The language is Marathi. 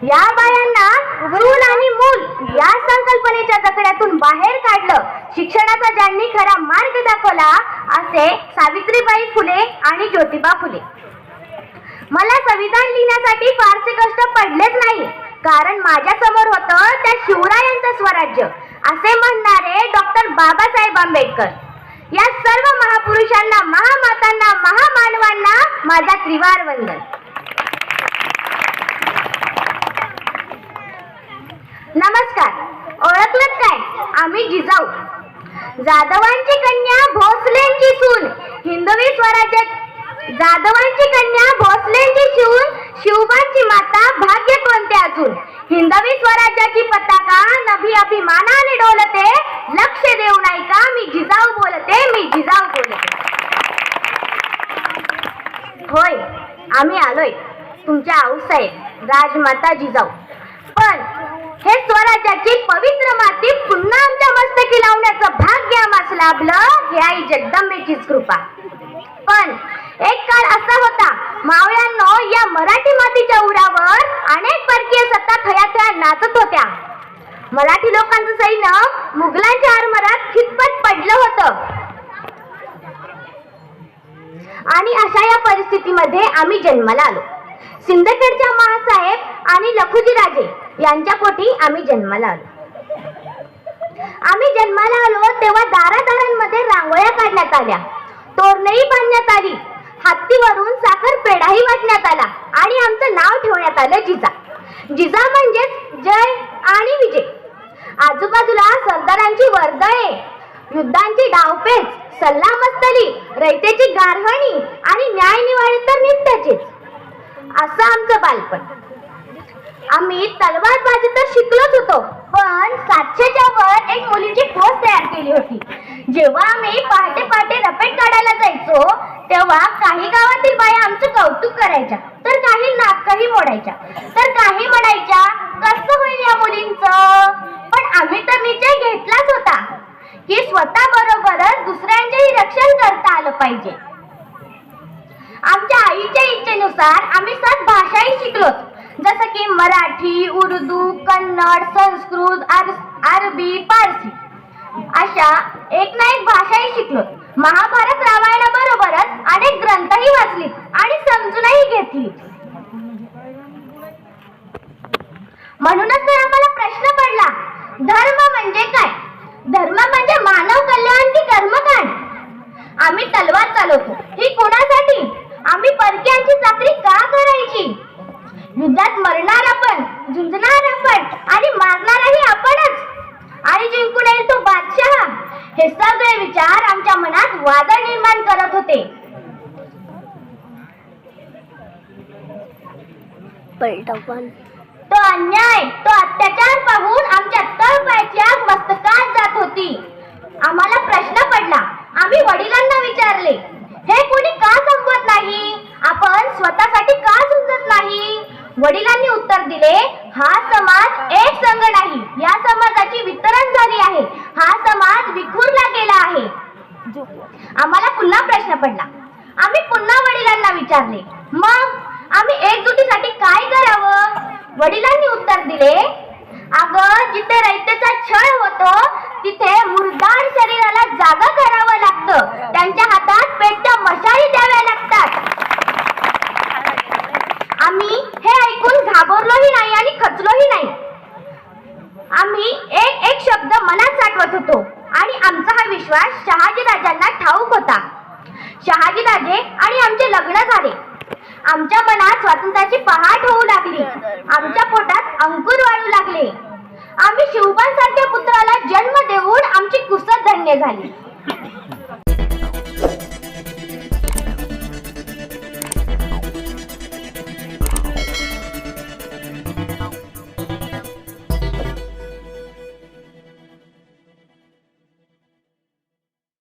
या बायांना चूल आणि मूल या संकल्पनेच्या जखड्यातून बाहेर काढलं. शिक्षणाचा ज्यांनी खरा मार्ग दाखवला असे सावित्रीबाई फुले आणि ज्योतिबा फुले. मला संविधान लिहिण्यासाठी फारसे कष्ट पडलेच नाही, कारण माझ्या समोर होतं त्या शिवरायांचं स्वराज्य असे म्हणणारे डॉक्टर बाबासाहेब आंबेडकर. या सर्व महापुरुषांना, महामातांना, महामानवांना माझा त्रिवार वंदन. नमस्कार. ओळखलत काय? आम्ही जिजाऊ, जाधवांची कन्या, भोसलेंची सून, हिंदवी स्वराज्यात जाधवांची कन्या, भोसलेंची सून, शिवबांची माता, भाग्य कोणते अजून. हिंदवी स्वराज्याची पताका नभी अभिमानाने डोलते, लक्ष देऊ नाही का मी जिजाऊ बोलते, मी जिजाऊ बोलते. होय, आम्ही आलोय तुमच्या आऊसाहेब राजमाता जिजाऊ. पण हे स्वराज्याची पवित्र माती पुन्हा आमच्या मस्तकी लावण्याचं भाग्य आम्हाला लाभलं, ही आई जगदंबेचीच कृपा. पण एक काळ असा होता मावळ्यांनो, या मराठी मातीच्या उरावर अनेक परकीय सत्ता थया नाचत होत्या. मराठी लोकांचं सैन्य मुघलांच्या आरमारात खितपत पडलं होतं. आणि अशा या परिस्थितीमध्ये आम्ही जन्माला आलो. सिंदखेडच्या महासाहेब आणि लखुजी राजे यांच्या पोटी आम्ही जन्माला आलो. आम्ही जन्माला आलो तेव्हा दारादारांमध्ये रांगोळ्या काढण्यात आल्या, तोरणही बांधण्यात आली, हत्तीवरून साखर पेढाही वाटण्यात आला आणि आमचं नाव ठेवण्यात आलं जिजा. जिजा म्हणजेच जय आणि विजय. आजूबाजूला सरदारांची वर्दळे, युद्धांची डावपेच, सल्लामस्तली, रयतेची गारहाणी आणि न्यायनिवाडे तर नित्याचीच. असं आमचं बालपण. आम्ही तलवारबाजी तर शिकलोच होतो, पण 700च्या वर एक मुलीची फौज तयार केली होती. जेव्हा आम्ही पहाटे पहाटे रपेट काढायला जायचो तेव्हा काही गावातील बाया आमचं कौतुक करायच्या, तर काही नाकही मोडायच्या, तर काही म्हणायच्या कसं होईल या मुलींचं. पण आम्ही तर निश्चय घेतलाच होता की स्वतः बरोबरच दुसऱ्यांचेही रक्षण करता आलं पाहिजे. आमच्या आईच्या इच्छेनुसार आम्ही 7 भाषाही शिकलो, जसं की मराठी, उर्दू, कन्नड, संस्कृत, अरबी, पारसी अशा एक ना एक भाषाही शिकलो. महाभारत रामायणाबरोबरच अनेक ग्रंथही वाचलीत आणि समजूनही घेतली. म्हणूनच तर आम्हाला प्रश्न पडला, धर्म म्हणजे काय? धर्म म्हणजे मानव कल्याण की कर्मकांड? आम्ही तलवार चालवतो ही कोणासाठी? आम्ही परक्यांची चाकरी का करायची? युद्धात मरणार आपण, झुंजणार आपण आणि मारणारही आपणच, आणि जिंकून येईल तो बादशाह. हे सगळे विचार आमच्या मनात वादळ निर्माण करत होते. तो अन्याय, तो अत्याचार पाहून आमच्या तळपायाची आग मस्तकात जात होती. आम्हाला प्रश्न पडला. आम्ही वडिलांना विचारले, हे कोणी का संपवत नाही? आपण स्वतःसाठी का झुंजत नाही? वडिलांनी उत्तर दिले, हा समाज एक संघ नाही, या समाजाची वितरण झाली आहे, हा समाज विखुरला गेला आहे. आम्हाला पुन्हा प्रश्न पडला. आम्ही पुन्हा वडिलांना विचारले, मग आम्ही एकजुटीसाठी काय करावं? वडिलांनी उत्तर दिले, अगं जिथे रयतेचा छळ होतो तिथे मुरदार शरीराला जागा करावं लागतं, त्यांच्या हातात पेटत्या मशाली द्याव्या लागतात. आम्ही हे ऐकून घाबरलोही नाही आणि खचलोही नाही. आम्ही एक एक शब्द मनात साठवत होतो आणि आमचा हा विश्वास शहाजीराजांना ठाऊक होता. शहाजीराजे आणि आमचे लग्न झाले. आमच्या मनात स्वातंत्र्याची पहाट होऊ लागली. आमच्या पोटात अंकुर वाढू लागले. आम्ही शिवबांसारख्या पुत्राला जन्म देऊन आमची कुसत धन्य झाली.